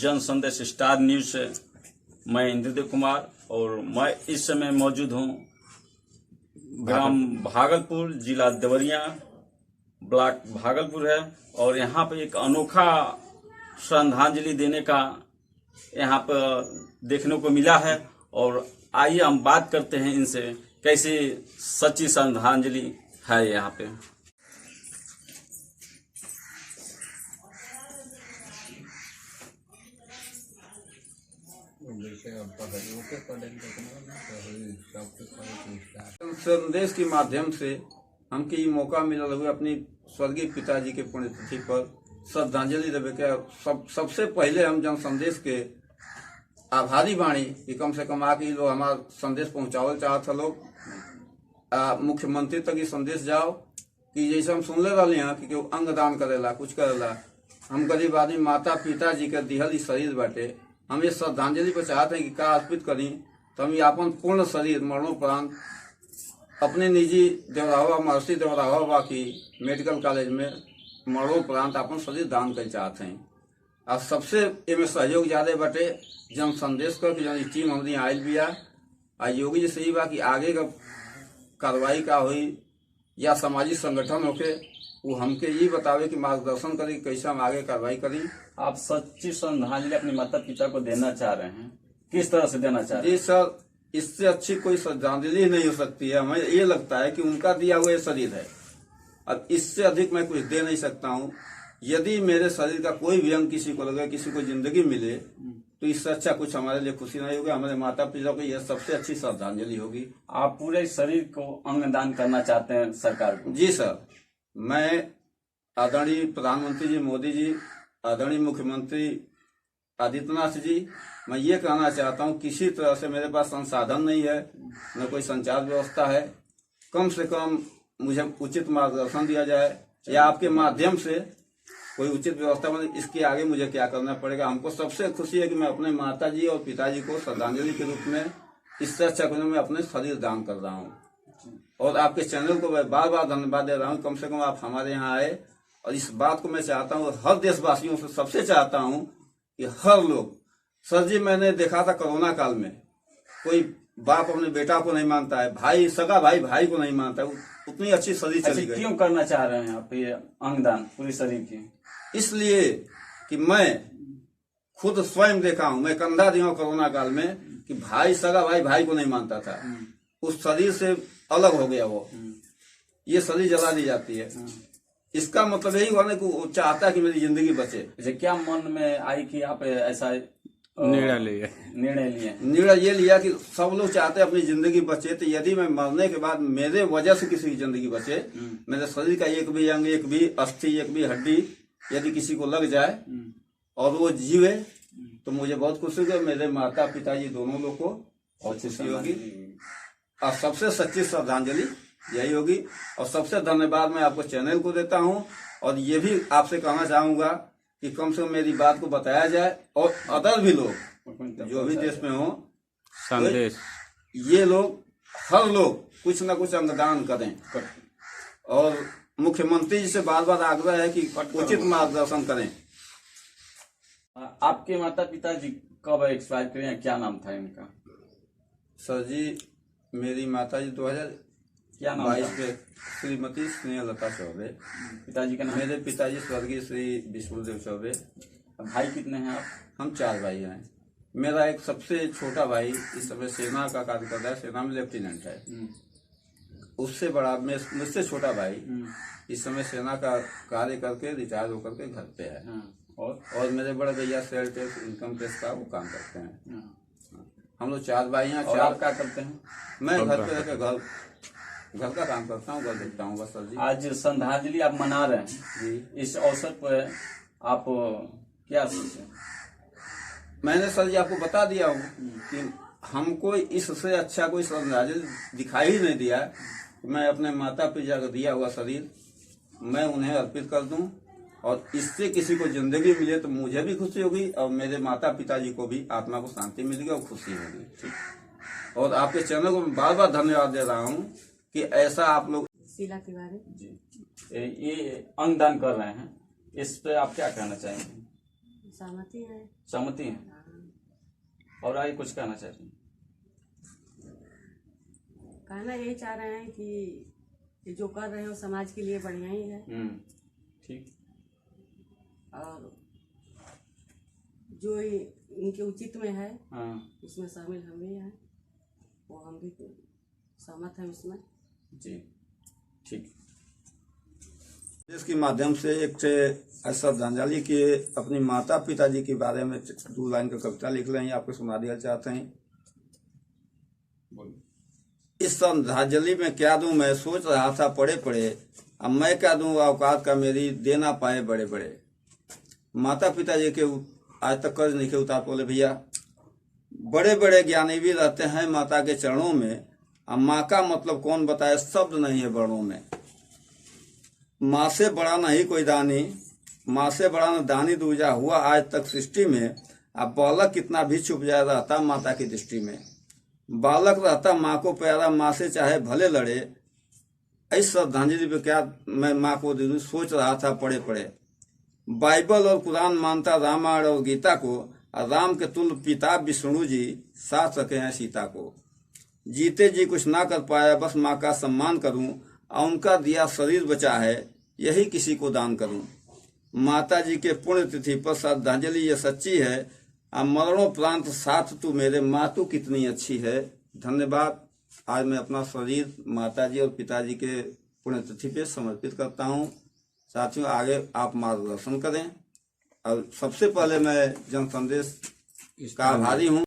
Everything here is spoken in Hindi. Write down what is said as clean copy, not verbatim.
जन संदेश स्टार न्यूज से मैं इंद्रदेव कुमार और मैं इस समय मौजूद हूँ ग्राम भागलपुर, जिला देवरिया, ब्लॉक भागलपुर है। और यहाँ पे एक अनोखा श्रद्धांजलि देने का यहाँ पर देखने को मिला है। और आइए हम बात करते हैं इनसे, कैसी सच्ची श्रद्धांजलि है यहाँ पे। संदेश के माध्यम से हमके ये मौका मिला हुआ अपनी स्वर्गीय पिताजी के पुण्यतिथि पर श्रद्धांजलि देवे के। सबसे पहले हम जन संदेश के आभारी बाणी कि कम से कम आके लोग हमारा संदेश पहुंचावल चाहत लोग मुख्यमंत्री तक ये संदेश जाओ कि जैसे हम सुन ले रहे हैं कि अंगदान करेला, कुछ करेला। हम गरीब आदमी माता पिताजी के दिहल शरीर बाटे, हम ये श्रद्धांजलि पर चाहते हैं कि का अर्पित करी। तो हम ये अपन पूर्ण शरीर मरणोपरांत अपने निजी देवरावा महर्षि देवरावा बाकी मेडिकल कॉलेज में मरणोपरांत अपन शरीर दान कर चाहते हैं। अब सबसे इनमें सहयोग ज्यादा बटे जन संदेश कर जन टीम हमारी आयल भी आ योगी जी से ही बा कि आगे का कार्रवाई का हुई या सामाजिक संगठन होके वो हमके ये बतावे कि मार्गदर्शन करी कैसे हम आगे कार्रवाई करी। आप सच्ची श्रद्धांजलि अपने माता पिता को देना चाह रहे हैं, किस तरह से देना चाह रहे हैं? जी सर, इससे अच्छी कोई श्रद्धांजलि नहीं हो सकती है। हमें ये लगता है कि उनका दिया हुआ शरीर है, अब इससे अधिक मैं कुछ दे नहीं सकता हूँ। यदि मेरे शरीर का कोई भी अंग किसी को लगे, किसी को जिंदगी मिले, तो इससे अच्छा कुछ हमारे लिए खुशी नहीं होगी। हमारे माता पिता को यह सबसे अच्छी श्रद्धांजलि होगी। आप पूरे शरीर को अंगदान करना चाहते हैं सरकार को? जी सर, मैं आदरणीय प्रधानमंत्री जी मोदी जी, आदरणीय मुख्यमंत्री आदित्यनाथ जी, मैं ये कहना चाहता हूँ किसी तरह से मेरे पास संसाधन नहीं है, न कोई संचार व्यवस्था है। कम से कम मुझे उचित मार्गदर्शन दिया जाए या आपके माध्यम से कोई उचित व्यवस्था बने। इसके आगे मुझे क्या करना पड़ेगा? हमको सबसे खुशी है कि मैं अपने माताजी और पिताजी को श्रद्धांजलि के रूप में इससे अच्छा करने में अपने शरीर दान कर रहा हूँ। और आपके चैनल को मैं बार बार धन्यवाद दे रहा हूँ, कम से कम आप हमारे यहाँ आए। और इस बात को मैं चाहता हूँ, हर देशवासियों से सबसे चाहता हूँ कि हर लोग, सर जी मैंने देखा था कोरोना काल में कोई बाप अपने बेटा को नहीं मानता है, भाई सगा भाई को नहीं मानता है, उतनी अच्छी शरीर चली गई। क्यों करना चाह रहे हैं आप ये अंगदान पूरी शरीर की? इसलिए कि मैं खुद स्वयं देखा हूं, मैं कंधा दिया हूं कोरोना काल में कि भाई सगा भाई को नहीं मानता था, उस शरीर से अलग हो गया वो। ये शरीर जला दी जाती है, इसका मतलब यही हुआ ना कि वो चाहता कि मेरी जिंदगी बचे। क्या मन में आई कि आप ऐसा निर्णय ये लिया कि सब लोग चाहते हैं अपनी जिंदगी बचे, तो यदि मैं मरने के बाद मेरे वजह से किसी की जिंदगी बचे, मेरे शरीर का एक भी अंग, एक भी अस्थि, एक भी हड्डी यदि किसी को लग जाए और वो जीवे, तो मुझे बहुत खुशी होगी। मेरे माता पिताजी दोनों लोग को बहुत खुशी होगी। और सबसे सच्ची श्रद्धांजलि यही होगी। और सबसे धन्यवाद मैं आपको चैनल को देता हूँ। और ये भी आपसे कहना चाहूंगा कि कम से कम मेरी बात को बताया जाए और अदर भी लोग जो भी देश में हो संदेश, तो ये लोग हर लोग कुछ न कुछ अंगदान करें। और मुख्यमंत्री जी से बार बार आग्रह है कि उचित मार्गदर्शन करें। आपके माता पिता जी कब एक्सपायर करें, क्या नाम था इनका? सर जी, मेरी माता जी 2022 पे श्रीमती स्नेहलता चौबे, पिताजी का नाम? मेरे पिताजी स्वर्गीय श्री विष्णुदेव चौबे। भाई कितने हैं आप? हम 4 भाई हैं। मेरा एक सबसे छोटा भाई इस समय सेना का कार्य कर रहा है, सेना में लेफ्टिनेंट है। उससे बड़ा मुझसे छोटा भाई इस समय सेना का कार्य करके रिटायर होकर के घर पे है। और मेरे बड़े भैया सेल टैक्स, इनकम टैक्स का वो काम करते हैं। हम लोग 4 भाई हैं। 4 क्या करते हैं? मैं घर पे रहकर घर का काम करता हूँ, घर देखता हूँ बस। सर जी, आज श्रद्धांजलि आप मना रहे हैं जी, इस अवसर पर आप क्या सोचे? मैंने सर जी आपको बता दिया हूँ कि हमको इससे अच्छा कोई श्रद्धांजलि दिखाई ही नहीं दिया। मैं अपने माता पिता को दिया हुआ शरीर मैं उन्हें अर्पित कर दूं, और इससे किसी को जिंदगी मिले तो मुझे भी खुशी होगी और मेरे माता पिताजी को भी आत्मा को शांति मिलेगी और खुशी होगी। ठीक। और आपके चैनल को मैं बार बार धन्यवाद दे रहा हूं कि ऐसा आप लोग शीला तिवारी जी ये अंगदान कर रहे हैं, इस पे आप क्या कहना चाहेंगे? सहमति है। सहमति हैं? हाँ। और आगे कुछ कहना चाह रही हैं? कहना यही चाह रहे हैं कि ये जो कर रहे हो समाज के लिए बढ़िया ही है, ठीक। और जो इनके उचित में है हाँ इसमें शामिल हम भी हैं, वो हम भी सहमत हैं इसमें। जी ठीक। इसके माध्यम से एक श्रद्धांजलि के अपनी माता पिताजी के बारे में 2 लाइन का कविता लिख रहे हैं, आपको सुना दिया चाहते हैं। बोलिए। इस श्रद्धांजलि में क्या दूं मैं, सोच रहा था पड़े पड़े, अब मैं क्या दूं औकात का मेरी, देना पाए बड़े बड़े। माता पिताजी के आज तक कर्ज नहीं के उतार बोले भैया। बड़े बड़े ज्ञानी भी रहते हैं माता के चरणों में, अब माँ का मतलब कौन बताए, शब्द नहीं है वर्णों में। माँ से बड़ा नहीं कोई दानी, माँ से बड़ा न दानी दूजा हुआ आज तक सृष्टि में। अब बालक कितना भी छुप जाए रहता माता की दृष्टि में। बालक रहता माँ को प्यारा, माँ से चाहे भले लड़े। इस श्रद्धांजलि पे क्या मैं माँ को दे दूं, सोच रहा था पड़े पड़े। बाइबल और कुरान मानता रामायण और गीता को, और राम के तुल्य पिता विष्णु जी साथ रखे हैं सीता को। जीते जी कुछ ना कर पाया, बस माँ का सम्मान करूं, और उनका दिया शरीर बचा है यही किसी को दान करूं। माता जी के पुण्य तिथि पर श्रद्धांजलि ये सच्ची है, अब मरणोपरांत साथ तू मेरे, माँ तू कितनी अच्छी है। धन्यवाद। आज मैं अपना शरीर माता जी और पिताजी के पुण्यतिथि पे समर्पित करता हूँ। साथियों आगे आप मार्गदर्शन करें, और सबसे पहले मैं जन संदेश का आभारी हूँ।